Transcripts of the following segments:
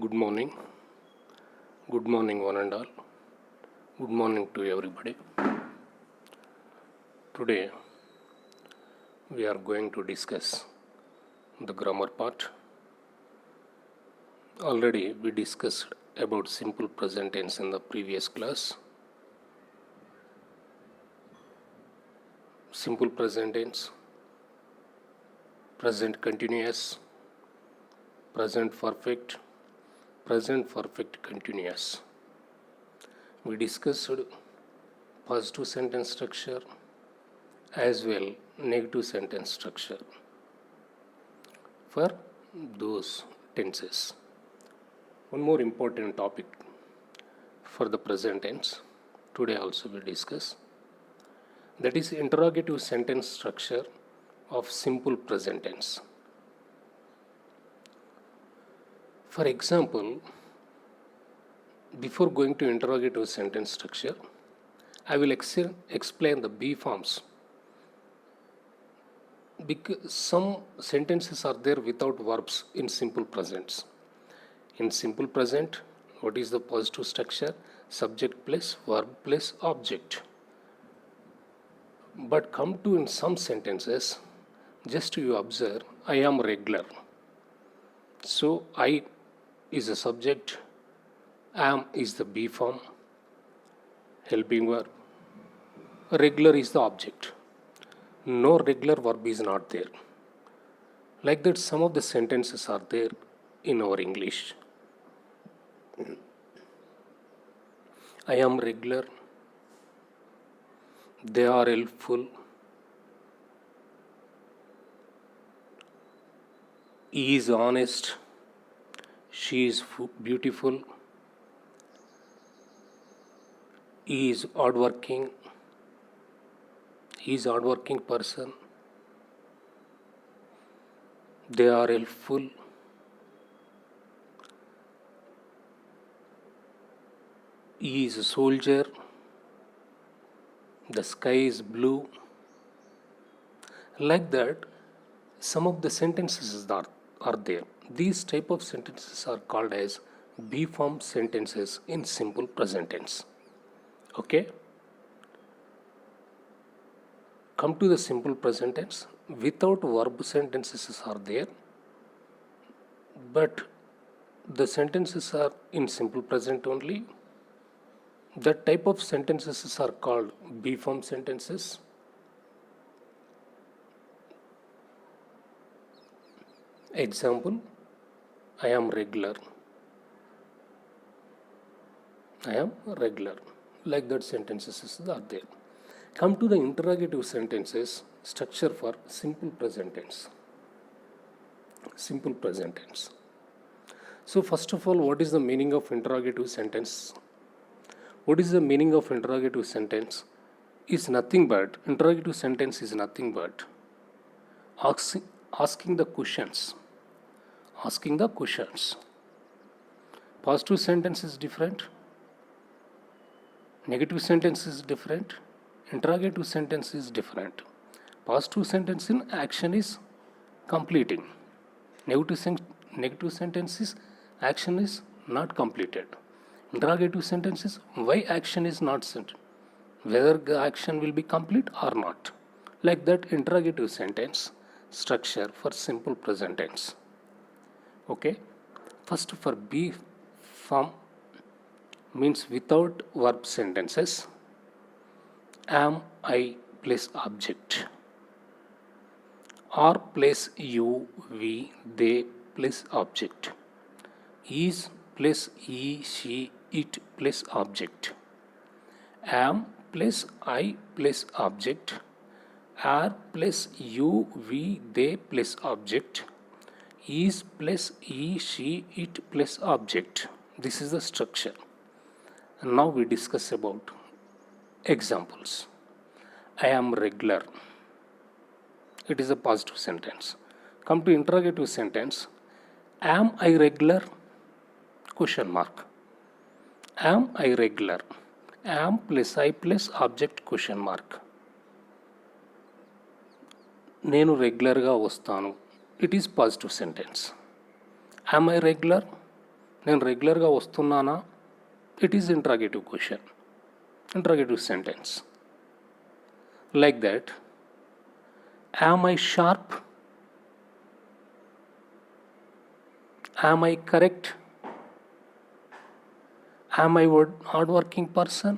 Good morning. Good morning, one and all. Good morning to everybody. Today we are going to discuss the grammar part. Already we discussed about simple present tense in the previous class. Simple present tense, present continuous, present perfect continuous. We discussed positive sentence structure as well negative sentence structure for those tenses. One more important topic for the present tense today also we discuss, that is interrogative sentence structure of simple present tense. For example, before going to interrogative sentence structure, I will explain the B forms, because some sentences are there without verbs in simple presents. In simple present, what is the positive structure? Subject plus verb plus object. But come to in some sentences, just you observe, I am regular. So I is the subject, am is the B form, helping verb, regular is the object. No regular verb is not there. Like that, some of the sentences are there in our English. I am regular, they are helpful, he is honest, she is beautiful, he is hardworking, he is hardworking person, they are helpful, he is a soldier, the sky is blue. Like that, some of the sentences are there. These type of sentences are called as B form sentences in simple present tense. Okay? Come to the simple present tense. Without verb sentences are there, but the sentences are in simple present only. That type of sentences are called B form sentences. Example, I am regular. I am regular. Like that sentences are there. Come to the interrogative sentences structure for simple present tense. Simple present tense. So first of all, what is the meaning of interrogative sentence? What is the meaning of interrogative sentence? Is nothing but, interrogative sentence is nothing but asking the questions. Asking the questions. Positive sentence is different. Negative sentence is different. Interrogative sentence is different. Positive sentence in action is completing. Negative sentence is action is not completed. Interrogative sentence is why action is not sent, whether the action will be complete or not. Like that, interrogative sentence structure for simple present tense. Okay. First, for B form means without verb sentences, am, I plus object, or plus you, we, they plus object, is plus he, she, it plus object, am plus I plus object, are plus you, we, they plus object, is plus he, she, it plus object. This is the structure. And now we discuss about examples. I am regular. It is a positive sentence. Come to interrogative sentence. Am I regular? Question mark. Am I regular? Am plus I plus object question mark. నేను రెగ్యులర్గా వస్తాను. It is positive sentence. Am I regular? నేను రెగ్యులర్గా వస్తున్నానా? It is interrogative question, interrogative sentence. Like that, am I sharp? Am I correct? Am I hardworking person?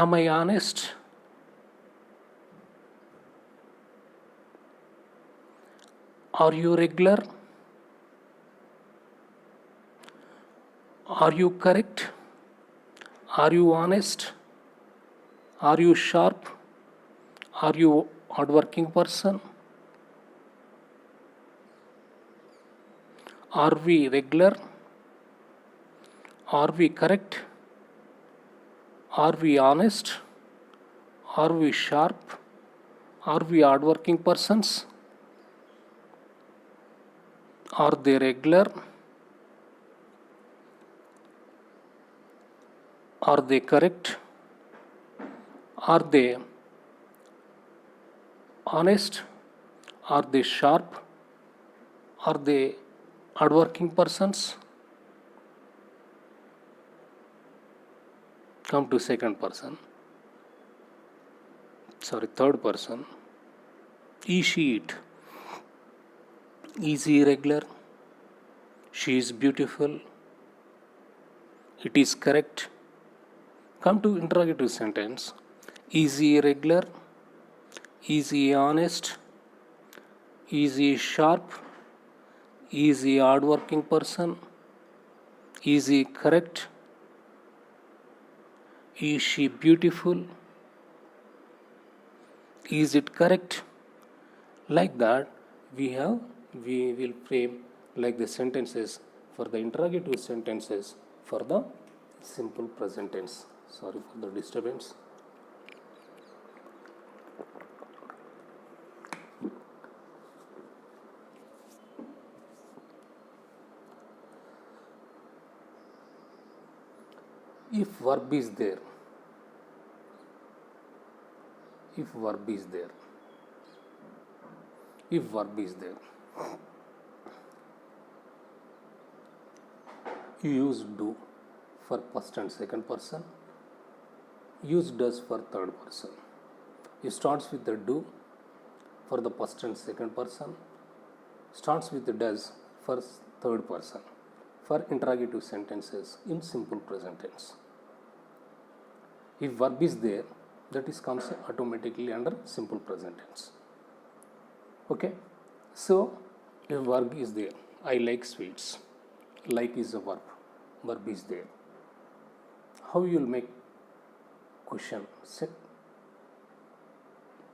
Am I honest? Are you regular? Are you correct? Are you honest? Are you sharp? Are you hardworking person? Are we regular? Are we correct? Are we honest? Are we sharp? Are we hardworking persons? Are they regular? Are they correct? Are they honest? Are they sharp? Are they hardworking persons? Come to third person. Is she it? Is he regular? She is beautiful. It is correct. Come to interrogative sentence. Is he regular? Is he honest? Is he sharp? Is he hardworking person? Is he correct? Is she beautiful? Is it correct? Like that, we will frame like the sentences for the interrogative sentences for the simple present tense. Sorry for the disturbance. If verb is there, if verb is there, if verb is there, you use do for first and second person, use does for third person. It starts with the do for the first and second person, starts with the does for third person for interrogative sentences in simple present tense. If verb is there, that is comes automatically under simple present tense. Okay, so if verb is there, I like sweets. Like is a verb, verb is there. How you will make question set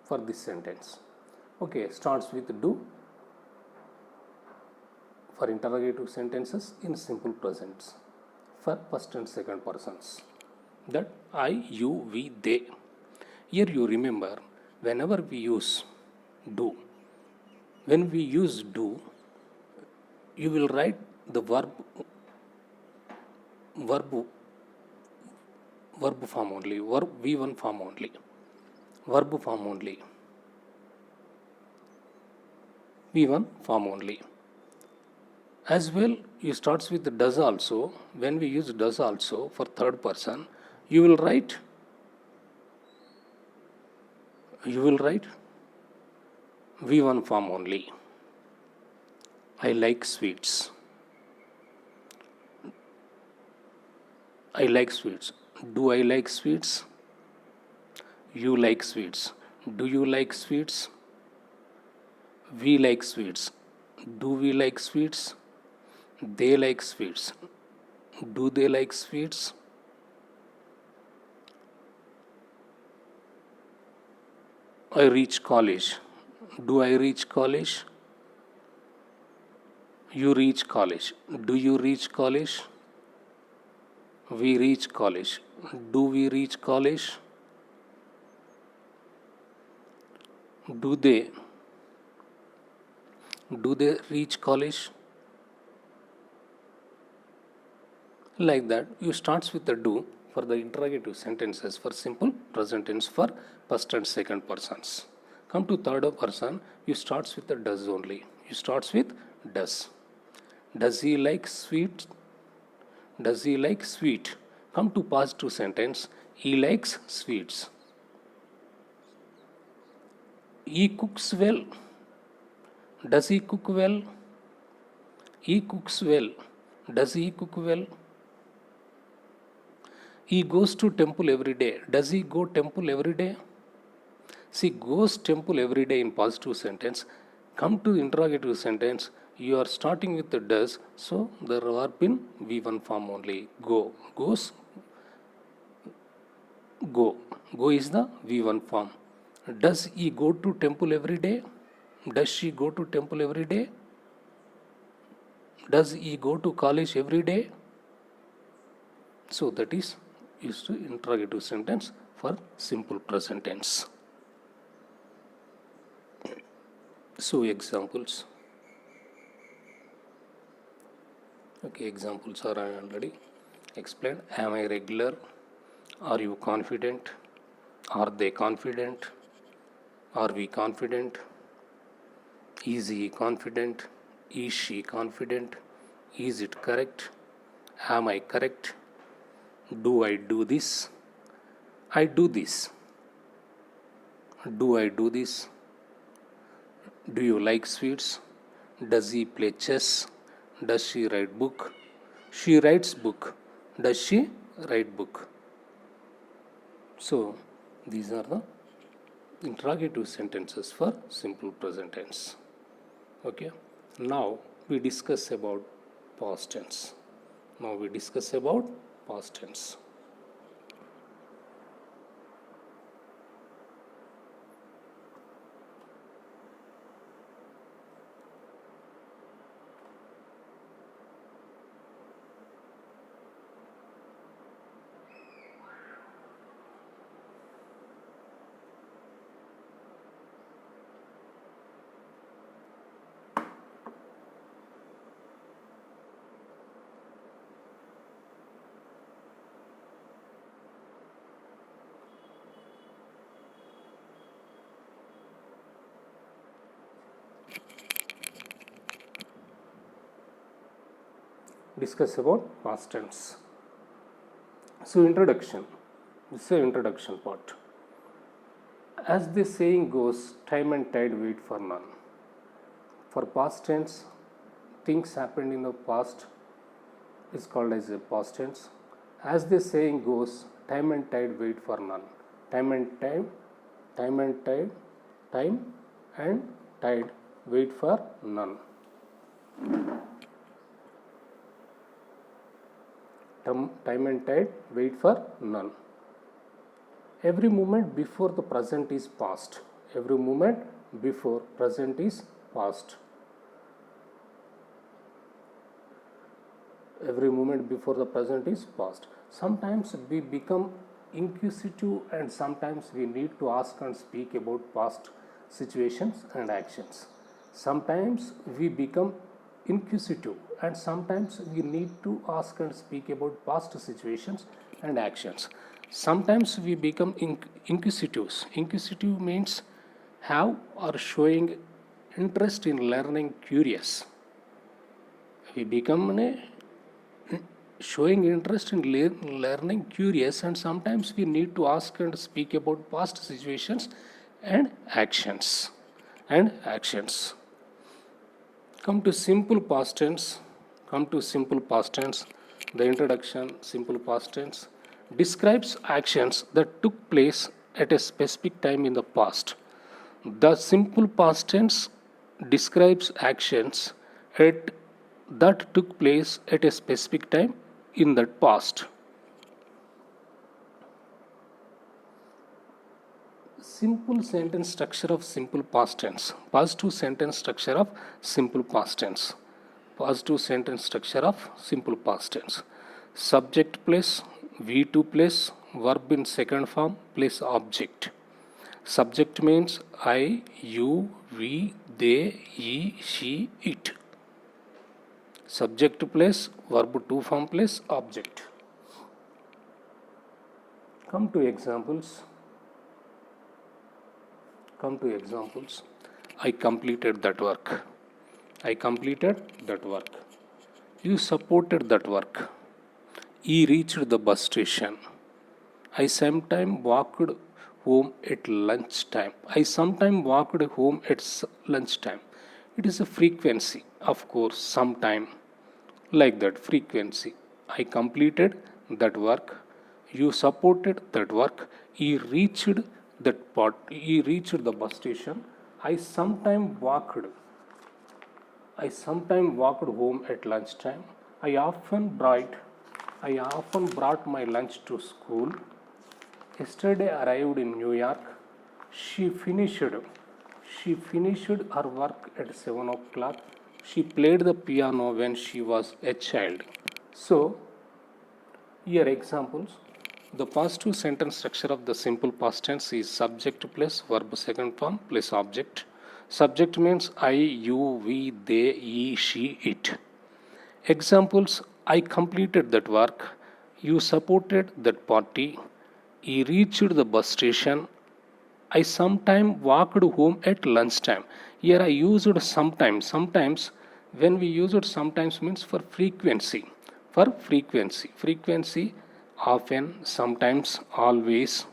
for this sentence? Okay, starts with do for interrogative sentences in simple presents for first and second persons. That I, you, we, they. Here you remember, whenever we use do, when we use do, you will write the verb form only, verb V1 form only, verb form only, V1 form only. As well, it starts with the does also. When we use does also for third person, you will write V1 form only. I like sweets. I like sweets. Do I like sweets? You like sweets. Do you like sweets? We like sweets. Do we like sweets? They like sweets. Do they like sweets? I reach college. Do I reach college? You reach college. Do you reach college? We reach college. Do we reach college? Do they reach college? Like that, you starts with the do for the interrogative sentences for simple present tense for first and second persons. Come to third person, you starts with the does only. You starts with does. Does he like sweet? Does he like sweet? Come to past two sentence. He likes sweets. He cooks well. Does he cook well? He cooks well. Does he cook well? He goes to temple every day. Does he go temple every day? See, goes temple every day in positive sentence. Come to interrogative sentence. You are starting with the does, so the verb in V1 form only. Go. Goes. Go. Go is the V1 form. Does he go to temple every day? Does she go to temple every day? Does he go to college every day? So that is used to interrogative sentence for simple present tense. So examples. Okay, examples are already explained. Am I regular? Are you confident? Are they confident? Are we confident? Is he confident? Is she confident? Is it correct? Am I correct? Do I do this? I do this. Do I do this? Do you like sweets? Does he play chess? Does she write book? She writes book. Does she write book? So these are the interrogative sentences for simple present tense. Okay. Now we discuss about past tense. Now we discuss about past tense. Discuss about past tense. So introduction. This is the introduction part. As the saying goes, time and tide wait for none. For past tense, things happened in the past is called as a past tense. As the saying goes, time and tide wait for none. Time and tide wait for none. Time and tide wait for none. Every moment before the present is past. Every moment before present is past. Every moment before the present is past. Sometimes we become inquisitive and sometimes we need to ask and speak about past situations and actions. Sometimes we become inquisitive and sometimes we need to ask and speak about past situations and actions. Sometimes we become inquisitive. Inquisitive means have or showing interest in learning, curious. We become showing interest in learning, curious, and sometimes we need to ask and speak about past situations and actions. Come to simple past tense. The introduction, simple past tense, describes actions that took place at a specific time in the past. The simple past tense describes actions that took place at a specific time in the past. Simple sentence structure of simple past tense. Positive sentence structure of simple past tense. Positive sentence structure of simple past tense. Subject plus V2 plus verb in second form plus object. Subject means I, you, we, they, he, she, it. Subject plus verb 2 form plus object. Come to examples. I completed that work. You supported that work. He reached the bus station. I sometime walked home at lunchtime. I sometime walked home at lunchtime. It is a frequency, of course, sometime, like that frequency. I completed that work. You supported that work. He reached that part. He reached the bus station. I sometime walked. I sometimes walked home at lunchtime. I often brought my lunch to school. Yesterday arrived in New York. She finished her work at 7 o'clock. She played the piano when she was a child. So, here examples. The positive sentence structure of the simple past tense is subject plus verb second form plus object. Subject means I, you, we, they, he, she, it. Examples: I completed that work. You supported that party. He reached the bus station. I sometime walked home at lunchtime. Here I used sometimes. Sometimes, when we use it, sometimes means for frequency. For frequency. Frequency, often, sometimes, always.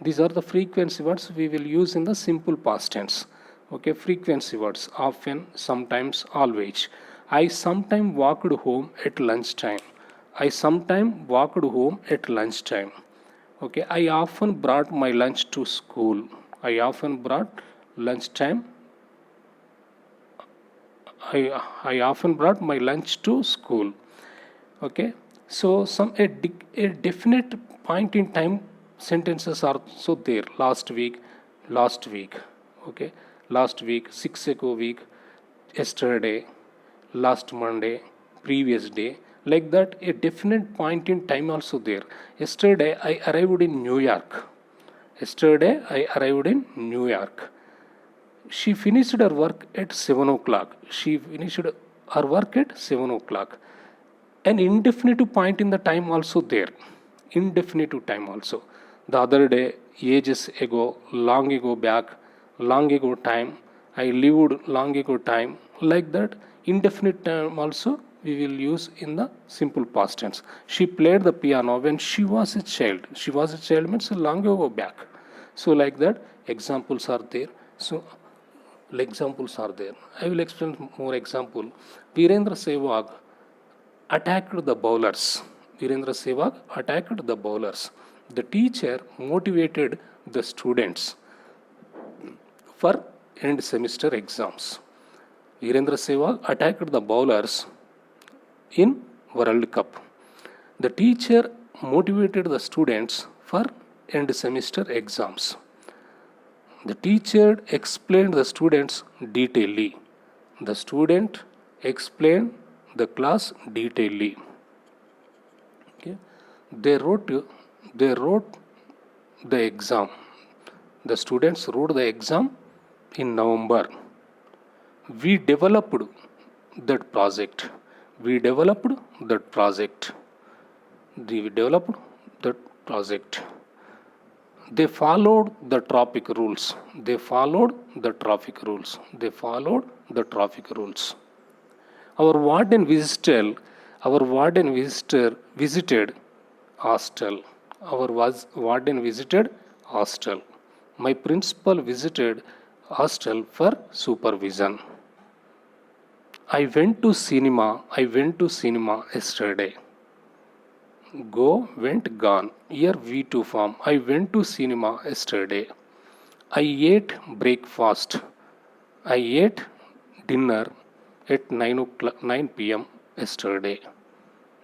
These are the frequency words we will use in the simple past tense. Okay, frequency words, often, sometimes, always. I sometime walked home at lunchtime. I sometime walked home at lunchtime. Okay, I often brought my lunch to school. I often brought lunchtime. I often brought my lunch to school. Okay, so a definite point in time sentences are so there. Last week. Okay, last week, 6 ago week, yesterday, last Monday, previous day, like that. A definite point in time also there. Yesterday I arrived in New York. She finished her work at 7 o'clock. An indefinitive point in the time also there. Indefinitive time also. The other day, ages ago, long ago back, long ago time, I lived long ago time, like that. Indefinite time also we will use in the simple past tense. She played the piano when she was a child. She was a child means long ago back. So like that, examples are there. So examples are there. I will explain more example. Virendra Sehwag attacked the bowlers. Virendra Sehwag attacked the bowlers. The teacher motivated the students for end semester exams. Virendra Sehwag attacked the bowlers in World Cup. The teacher motivated the students for end semester exams. The teacher explained the students detailedly. The student explained the class detailedly. Okay. They wrote the exam. The students wrote the exam in November. We developed that project. We developed that project. They followed the traffic rules. Our warden visited hostel. My principal visited hostel for supervision. I went to cinema yesterday. Go, went, gone. Here V2 form. I went to cinema yesterday. I ate breakfast. I ate dinner at 9 p.m. yesterday.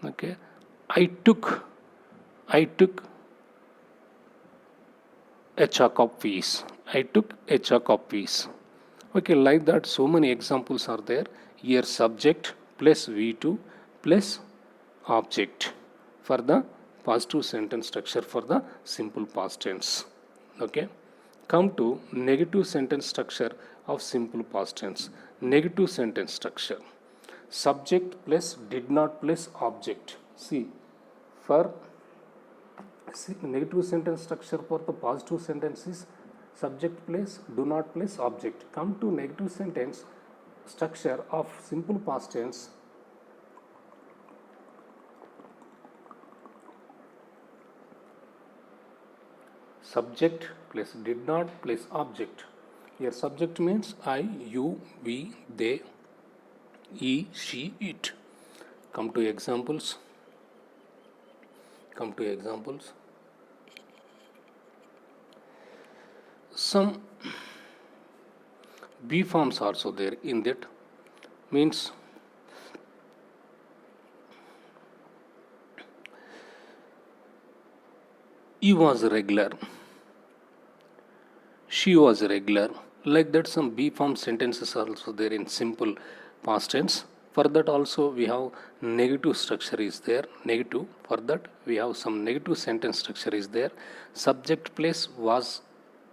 Okay. I took a chunk of peas. Okay, like that, so many examples are there. Here subject plus V2 plus object for the positive sentence structure for the simple past tense. Okay. Come to negative sentence structure of simple past tense. Negative sentence structure. Subject plus did not plus object. For negative sentence structure for the positive sentence is subject plus do not plus object. Come to negative sentence structure of simple past tense. subject plus did not plus object. Here subject means I, you, we, they, he, she, it. Come to examples. Some B forms also there in that, means he was regular, she was regular. Like that, some B form sentences are also there in simple past tense. For that also we have negative structure is there. Negative. For that we have some negative sentence structure is there. Subject place was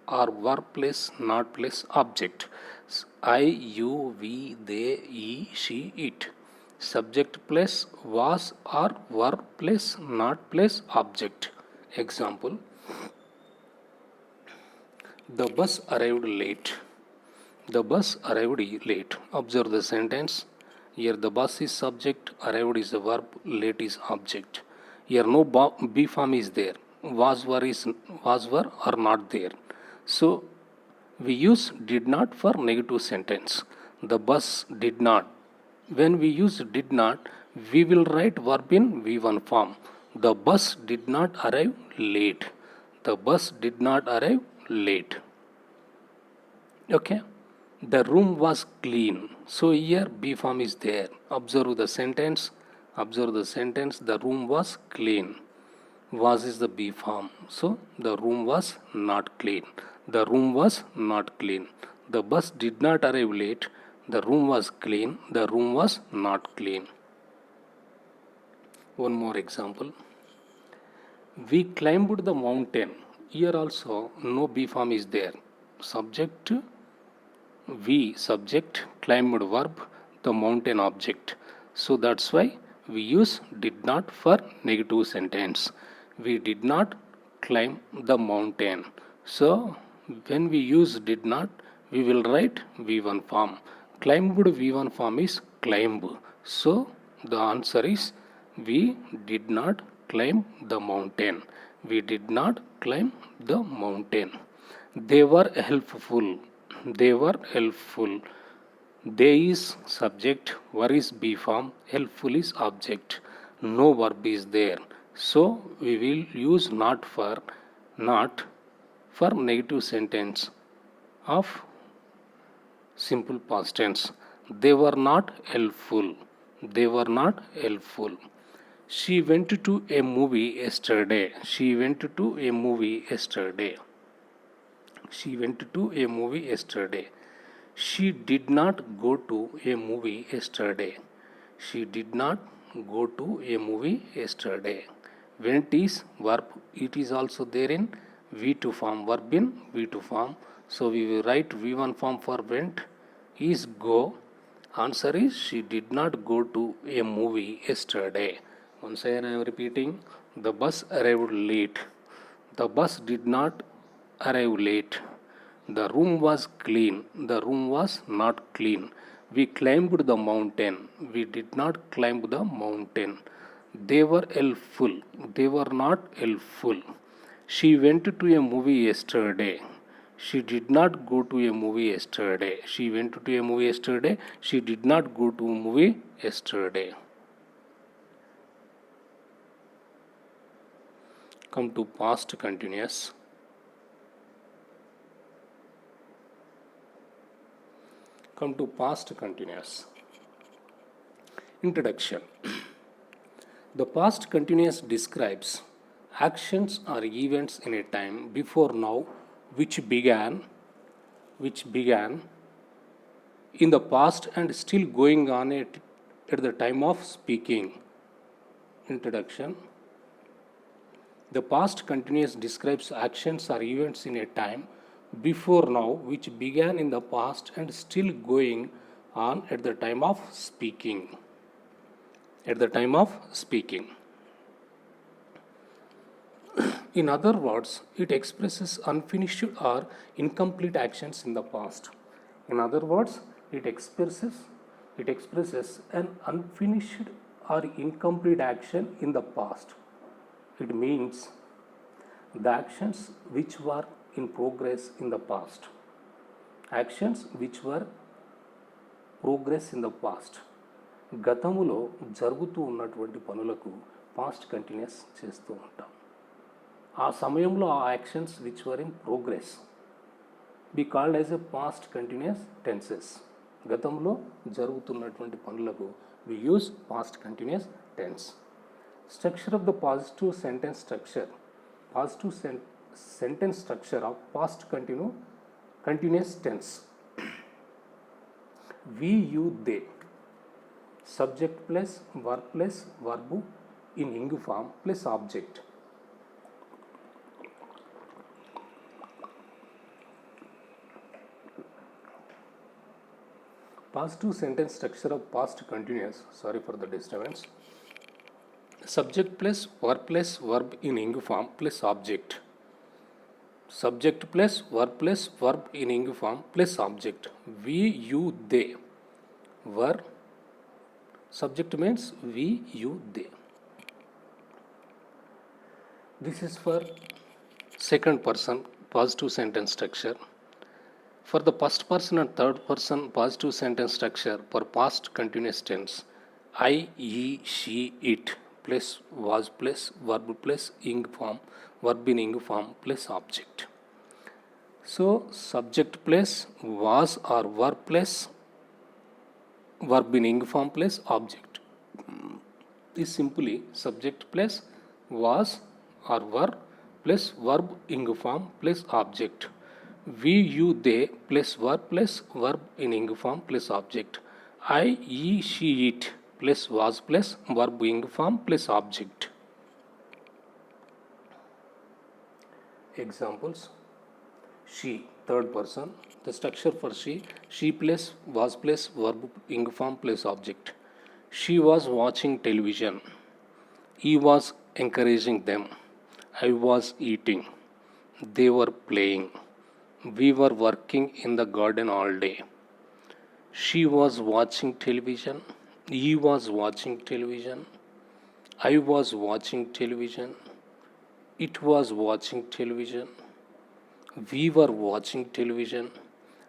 or were place not place object. I, you, we, they, he, she, it. Subject place was or were place not place object. Example: the bus arrived late. The bus arrived late. Observe the sentence. Here the bus is subject, arrived is the verb, late is object. Here no B form is there. Was were are not there. So we use did not for negative sentence. The bus did not. When we use did not, we will write verb in V1 form. The bus did not arrive late. The bus did not arrive late. Okay. The room was clean. So here B form is there. Observe the sentence. The room was clean. Was is the B form. So the room was not clean. The room was not clean. The bus did not arrive late. The room was clean. The room was not clean. One more example. We climbed the mountain. Here also no B form is there. Subject we, subject, climbed verb, the mountain object. So that's why we use did not for negative sentence. We did not climb the mountain. So when we use did not, we will write V1 form. Climbed V1 form is climb. So the answer is we did not climb the mountain. We did not climb the mountain. They were helpful. They were helpful. They is subject, were is B form, helpful is object. No verb is there. So we will use not for negative sentence of simple past tense. They were not helpful. They were not helpful. She went to a movie yesterday. She went to a movie yesterday. She went to a movie yesterday. She did not go to a movie yesterday. She did not go to a movie yesterday. Went is verb. It is also there in V2 form. Verb in V2 form. So we will write V1 form for went is go. Answer is she did not go to a movie yesterday. Once again I am repeating. The bus arrived late. The bus did not arrive late. The room was clean. The room was not clean. We climbed the mountain. We did not climb the mountain. They were helpful. They were not helpful. She went to a movie yesterday. She did not go to a movie yesterday. She went to a movie yesterday. She did not go to a movie yesterday. Come to past continuous. Come to past continuous. Introduction. The past continuous describes actions or events in a time before now which began in the past and still going on at the time of speaking. Introduction. The past continuous describes actions or events in a time before now which began in the past and still going on at the time of speaking. At the time of speaking. In other words, it expresses unfinished or incomplete actions in the past. In other words, it expresses an unfinished or incomplete action in the past. It means the actions which were in progress in the past. Actions which were progress in the past. గతములో జరుగుతూ ఉన్నటువంటి పనులకు past continuous చేస్తూ ఉంటాం. ఆ సమయంలో ఆ actions which were in progress be called as a past continuous tenses. గతంలో జరుగుతున్నటువంటి పనులకు we use past continuous tense. Structure of the positive sentence structure. Positive sentence structure of past continuous tense. We, you, they. Subject plus verb plus verb in ing form plus object. Positive sentence structure of past continuous. Sorry for the disturbance. Subject plus verb in ing form plus object. Subject plus verb in ing form plus object. We, you, they. Were. Subject means we, you, they. This is for second person positive sentence structure. For the first person and third person positive sentence structure for past continuous tense, I, he, she, it plus was plus verb plus ing form, verb in ing form plus object. So subject plus was or were plus verb in ing form plus object is simply subject plus was or were plus verb ing form plus object. We, you, they plus verb in ing form plus object. I, he, she, it plus was plus verb ing form plus object. Examples. She, third person. The structure for she plus was plus verb ing form plus object. She was watching television. He was encouraging them. I was eating. They were playing. We were working in the garden all day. She was watching television. He was watching television. I was watching television. It was watching television. We were watching television.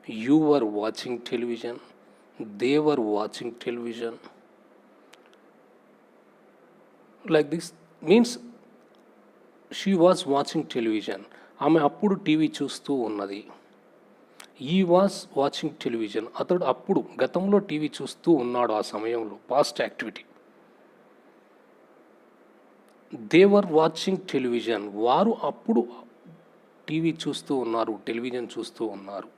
You were watching television. They were watching television. Like this means she was watching television. ఆమె అప్పుడు TV చూస్తూ ఉన్నది. ఈ was watching television. అతడు అప్పుడు గతంలో TV చూస్తూ ఉన్నాడు ఆ సమయంలో. Past activity. They were watching television. వారు అప్పుడు టీవీ చూస్తూ ఉన్నారు, టెలివిజన్ చూస్తూ ఉన్నారు.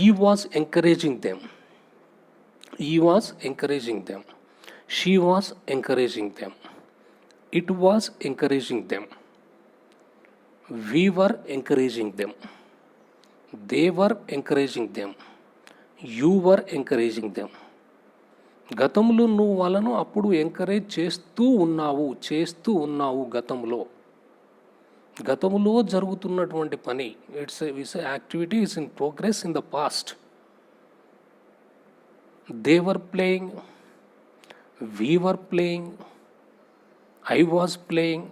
ఈ వాజ్ ఎంకరేజింగ్ దెమ్. ఈ was encouraging them. She was encouraging them. It was encouraging them. We were encouraging them. They were encouraging them. You were encouraging them. గతంలో నువ్వు వాళ్ళను అప్పుడు ఎంకరేజ్ చేస్తూ ఉన్నావు గతంలో. గతంలో జరుగుతున్నటువంటి పని. It's activity is in progress in the past. They were playing. We were playing. I was playing.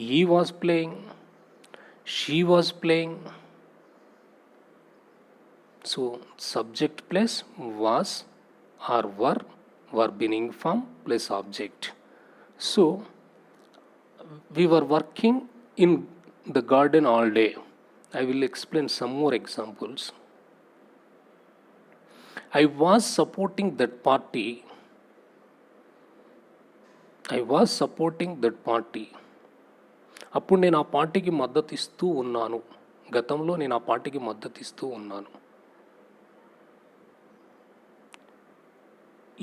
He was playing. She was playing. So subject plus was or were, verb in ing form plus object. So we were working in the garden all day. I will explain some more examples. I was supporting that party. I was supporting that party. అప్పుడు నేను ఆ పార్టీకి మద్దతు ఇస్తూ ఉన్నాను. గతంలో నేను ఆ పార్టీకి మద్దతు ఇస్తూ ఉన్నాను.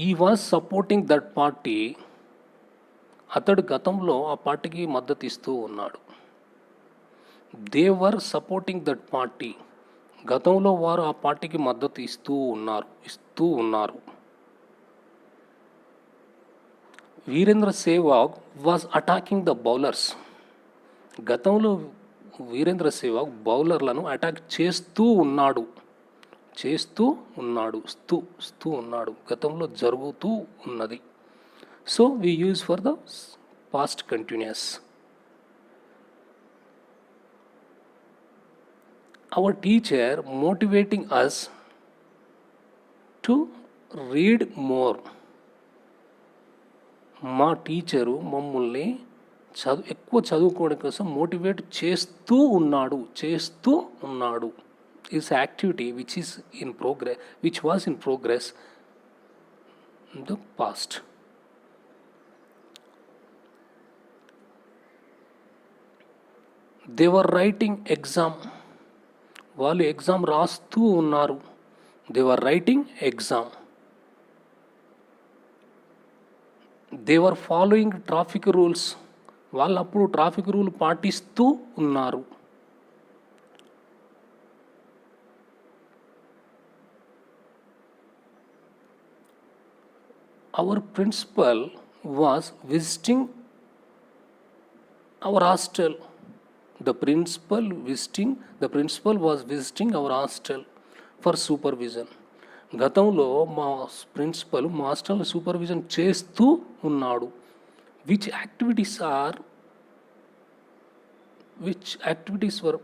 ఈ వాజ్ సపోర్టింగ్ దట్ పార్టీ. అతడు గతంలో ఆ పార్టీకి మద్దతు ఇస్తూ ఉన్నాడు. They were supporting that party. గతంలో వారు ఆ పార్టీకి మద్దతు ఇస్తూ ఉన్నారు. Virender Sehwag was attacking the bowlers. గతంలో వీరేంద్ర సేవాగ్ బౌలర్లను అటాక్ చేస్తూ ఉన్నాడు. గతంలో జరుగుతూ ఉన్నది. So we use for the past continuous. our teacher motivating us to read more. మా టీచరు మమ్మల్ని ఎక్కువ చదువుకోవడం కోసం మోటివేట్ చేస్తూ ఉన్నాడు is activity which is in progress, which was in progress in the past. They were writing exam. వాళ్ళు exam రాస్తూ ఉన్నారు. They were writing exam. They were following traffic rules. వాళ్ళు అప్పుడు ట్రాఫిక్ రూల్ పాటిస్తూ ఉన్నారు. Our principal was visiting our hostel. The principal was visiting our hostel for supervision. గతంలో మా principal మా హాస్టల్ సూపర్విజన్ చేస్తూ ఉన్నాడు. Which activities were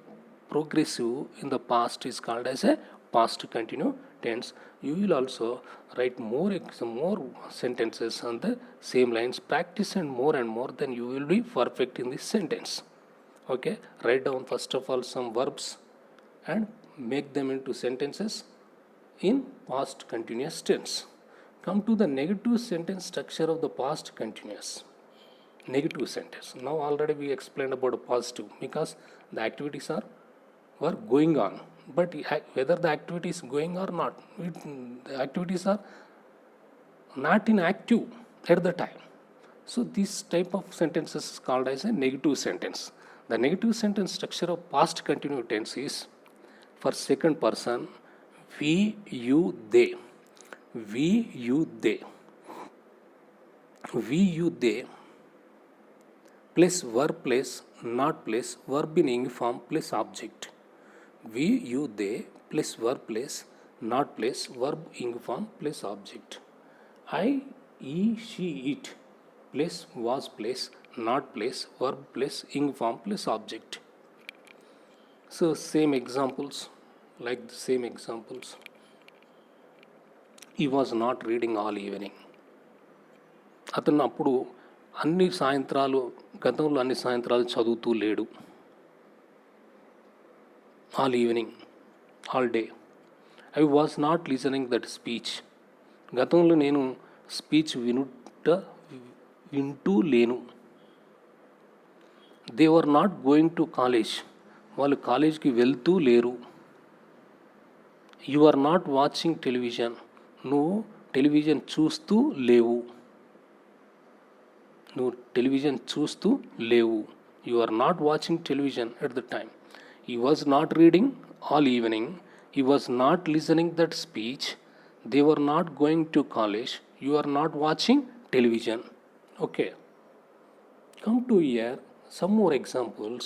progressive in the past is called as a past continuous tense. You will also write some more sentences on the same lines. Practice and more, then you will be perfect in this sentence. Okay, write down first of all some verbs and make them into sentences in past continuous tense. Come to the negative sentence structure of the past continuous. Negative sentence. Now already we explained about the positive because the activities were going on, but whether the activity is going or not, the activities are not in active at the time. So this type of sentences is called as a negative sentence. The negative sentence structure of past continuous tense is for second person we, you, they. We, you, they. We, you, they plus verb plus not plus verb in ing form plus object. We, you, they plus verb plus not plus verb ing form plus object. I, he, she, it plus was plus not plus verb plus ing form plus object. So same examples, like the same examples. He was not reading all evening. అతను అప్పుడు గతంలో అన్ని సాయంత్రాలు చదువుతూ లేడు. All evening, all day. I was not listening that speech. గతంలో నేను speech వింటూ లేను. They were not going to college. వాళ్ళు కాలేజ్కి వెళ్తూ లేరు. You are not watching television. నువ్వు టెలివిజన్ చూస్తూ లేవు. నువ్వు టెలివిజన్ చూస్తూ లేవు. You are not watching television at the time. He was not reading all evening. He was not listening that speech. They were not going to college. You are not watching television. Okay, come to hear some more examples.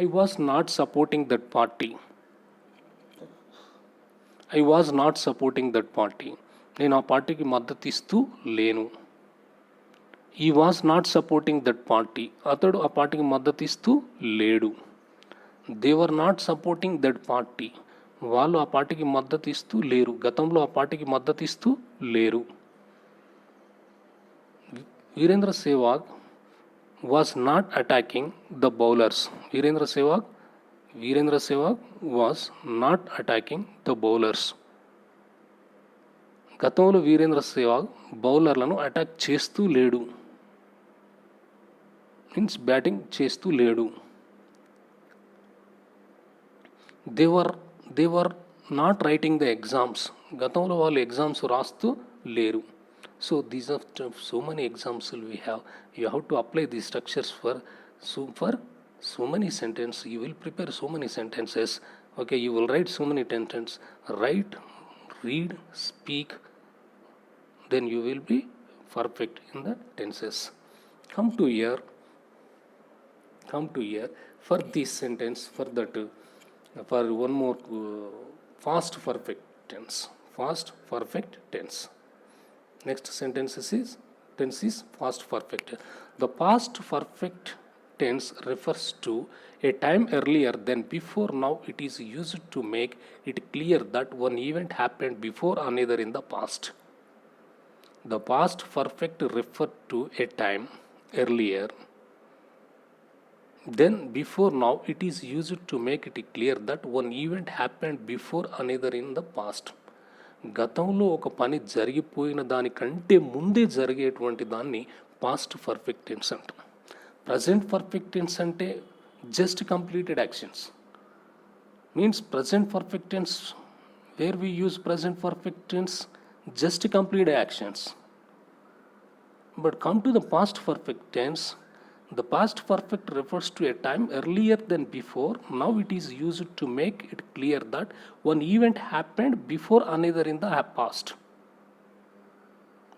I was not supporting that party. I was not supporting that party. నేను ఆ పార్టీకి మద్దతు ఇస్తూ లేను. He was not supporting that party. అతడు ఆ పార్టీకి మద్దతు ఇస్తూ లేడు. They were not supporting that party. వాళ్ళు ఆ పార్టీకి మద్దతు ఇస్తూ లేరు. గతంలో ఆ పార్టీకి మద్దతు ఇస్తూ లేరు. Virendra Sehwag was not attacking the bowlers. Virendra Sehwag was not attacking the bowlers. గతంలో వీరేంద్ర సెహ్వాగ్ బౌలర్లను అటాక్ చేస్తూ లేడు. మీన్స్ బ్యాటింగ్ చేస్తూ లేడు. They were not writing the exams. గతంలో వాళ్ళు ఎగ్జామ్స్ రాస్తూ లేరు. So these are so many examples we have. You have to apply these structures for so many sentences. You will prepare so many sentences. Okay, you will write so many sentences. Write, read, speak. Then you will be perfect in the tenses. Come to here for this sentence. For that, for one more past perfect tense. Past perfect tense. Next sentence is past perfect. The past perfect tense refers to a time earlier than before. Now it is used to make it clear that one event happened before another in the past. The past perfect referred to a time earlier then before. Now it is used to make it clear that one event happened before another in the past. గతంలో ఒక పని జరిగిపోయిన దానికంటే ముందే జరిగేటువంటి దాన్ని past perfect tense అంటాం. Present perfect tense అంటే just completed actions. Means present perfect tense where we use present perfect tense just completed actions. But come to the past perfect tense. The past perfect refers to a time earlier than before. Now it is used to make it clear that one event happened before another in the past.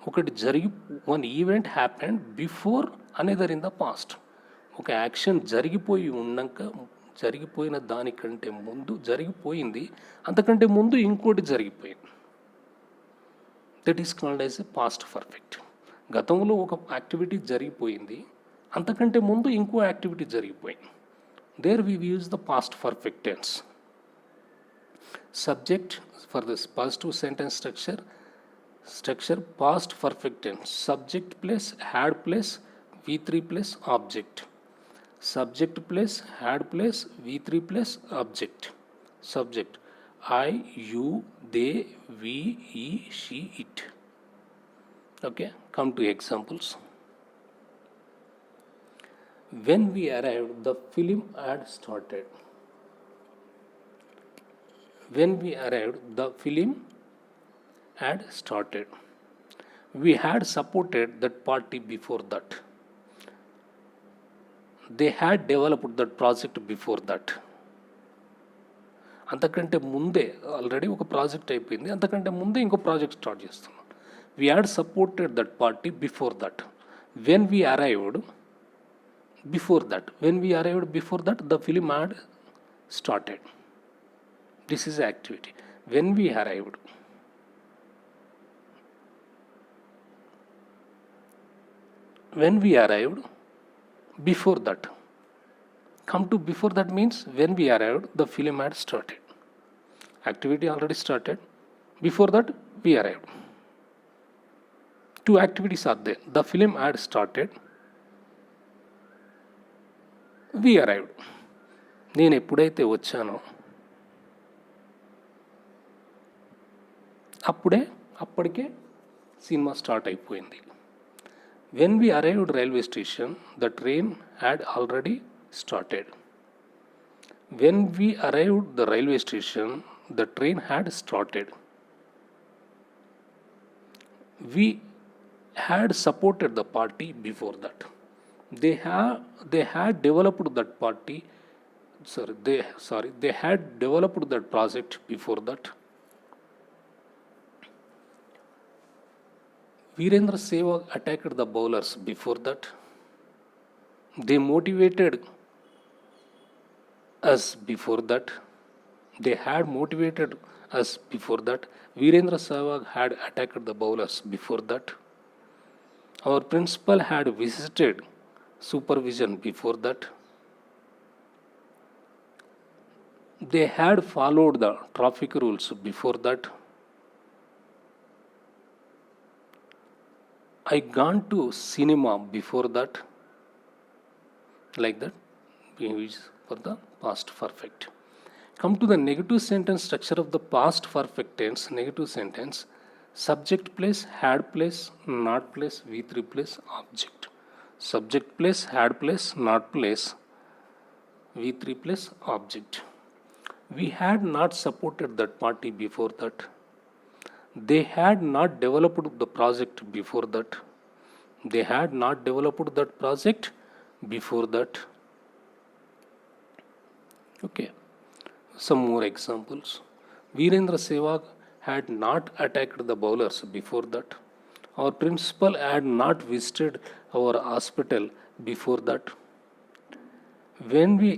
ఒకటి one event happened before another in the past. ఒక action జరిగిపోయిన దానికంటే ముందు జరిగిపోయింది, అంతకంటే ముందు ఇంకోటి జరిగిపోయింది. That is called as a past perfect. గతంలో ఒక యాక్టివిటీ జరిగిపోయింది, అంతకంటే ముందు ఇంకో యాక్టివిటీ జరిగిపోయింది. There we use the past perfect tense. Subject for this positive sentence structure past perfect tense. Subject plus had plus V3 plus object. Subject plus had plus V3 plus object. Subject I, you, they, we, he, she, it. Okay, come to examples. When we arrived, the film had started. When we arrived, the film had started. We had supported that party before that. They had developed that project before that. అంతకంటే ముందే already ఒక project అయిపోయింది, అంతకంటే ముందే ఇంకో project start చేస్తున్నాం. We had supported that party before that. When we arrived before that. When we arrived before that, the film had started. This is activity. When we arrived. When we arrived before that. Come to before that means when we arrived, the film had started. Activity already started. Before that, we arrived. Two activities are there. The film had started. We arrived. నేను ఎప్పుడైతే వచ్చానో అప్పటికే cinema start అయిపోయింది. When we arrived railway station, the train had already started. When we arrived the railway station, the train had started. We had supported the party before that. They had developed that party. They had developed that project before that. Virendra Sehwag attacked the bowlers before that. They motivated us before that. They had motivated us before that. Virendra Sehwag had attacked the bowlers before that. Our principal had visited supervision before that. They had followed the traffic rules before that. I gone to cinema before that. Like that, we use for the past perfect. Come to the negative sentence structure of the past perfect tense. Negative sentence. Subject plus had plus not plus V3 plus object. Subject plus had plus not plus V3 plus object. We had not supported that party before that. They had not developed the project before that. They had not developed that project before that. Okay, some more examples. Virendra Sehwag had not attacked the bowlers before that. Our principal had not visited our hospital before that. When we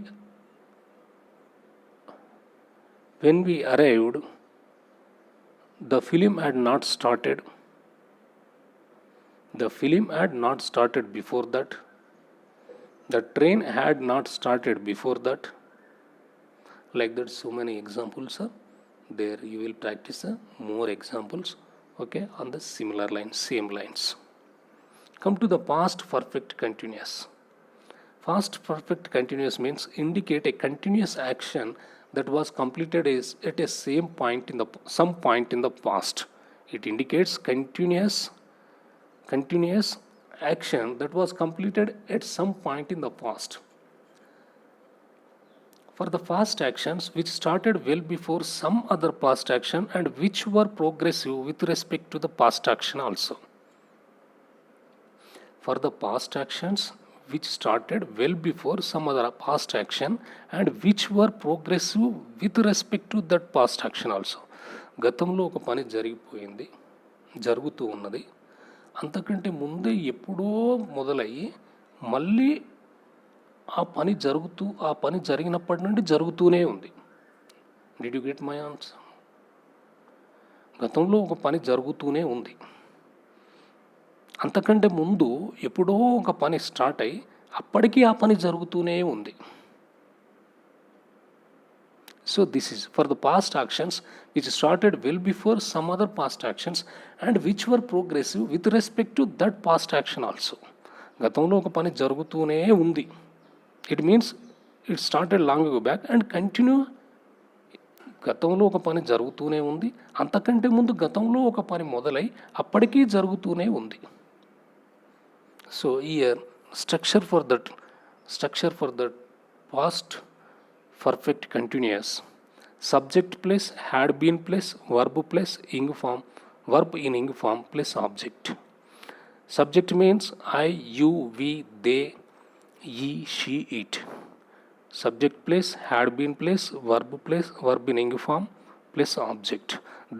arrived, the film had not started. The film had not started before that. The train had not started before that. Like that, so many examples are there. You will practice more examples, okay, on the similar lines, same lines. Come to the past perfect continuous. Past perfect continuous means indicate a continuous action that was completed at a some point in the past. It indicates continuous action that was completed at some point in the past. For the past actions which started well before some other past action and which were progressive with respect to the past action also. For the past actions which started well before some other past action and which were progressive with respect to that past action also. గతంలో ఒక పని జరిగిపోయింది, జరుగుతూ ఉన్నది, అంతకంటే ముందే ఎప్పుడో మొదలయ్యి మళ్ళీ ఆ పని జరిగినప్పటి నుండి జరుగుతూనే ఉంది. Did you get my answer? గతంలో ఒక పని జరుగుతూనే ఉంది, అంతకంటే ముందు ఎప్పుడో ఒక పని స్టార్ట్ అయ్యి అప్పటికీ ఆ పని జరుగుతూనే ఉంది. So this is for the past actions which started well before some other past actions and which were progressive with respect to that past action also. గతంలో ఒక పని జరుగుతూనే ఉంది, it means it started long go back and continue. గతంలో ఒక పని జరుగుతూనే ఉంది, అంతకంటే ముందు గతంలో ఒక పని మొదలై అప్పటికీ జరుగుతూనే ఉంది. So here structure for that past perfect continuous: subject plus had been plus verb plus ing form, verb in ing form plus object. Subject means I, you, we, they, ye, she, it. Subject plus had been plus verb in ing form plus object.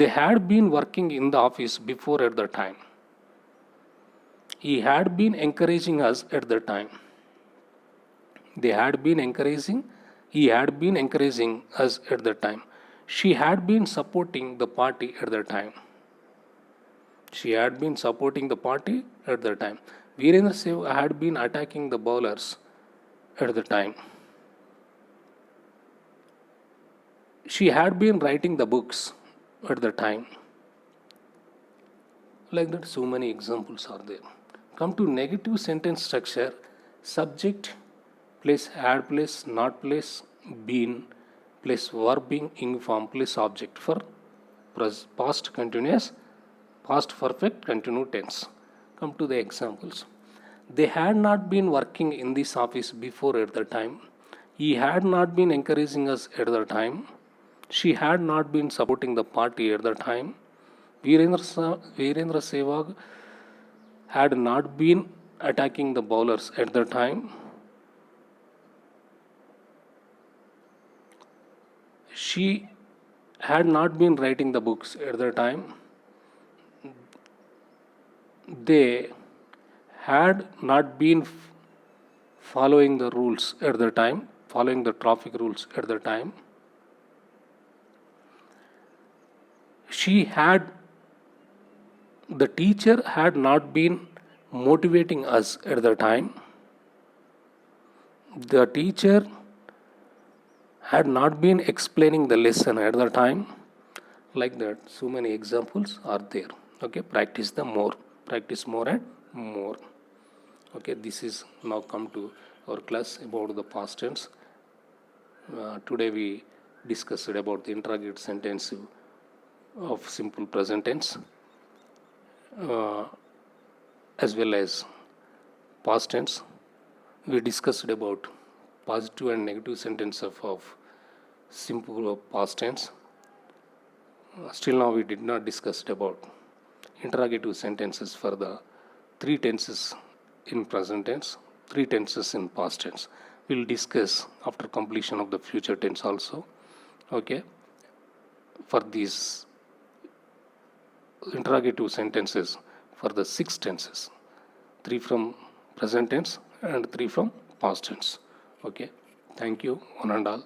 They had been working in the office before at the time. He had been encouraging us at the time. He had been encouraging us at the time. She had been supporting the party at the time. Virendra Sehwag had been attacking the bowlers at the time. She had been writing the books at the time. Like that, so many examples are there. Come to negative sentence structure: subject plus had plus not plus been plus verb in ing form plus object for past continuous, past perfect continuous tense. Come to the examples. They had not been working in this office before at the time. He had not been encouraging us at the time. She had not been supporting the party at the time. Virendra Sehwag had not been attacking the bowlers at the time. She had not been writing the books at the time. They had not been following the rules at the time, following the traffic rules at the time. The teacher had not been motivating us at the time. The teacher had not been explaining the lesson at the time. Like that, so many examples are there. Okay, practice more and more. Okay, this is now come to our class about the past tense. Today we discussed about the interrogative sentence of simple present tense, as well as past tense. We discussed about positive and negative sentence of simple past tense. Still now we did not discuss about interrogative sentences for the 3 tenses in present tense, 3 tenses in past tense. We will discuss after completion of the future tense also. Okay, for these interrogative sentences for the 6 tenses, 3 from present tense and 3 from past tense. Okay, thank you one and all.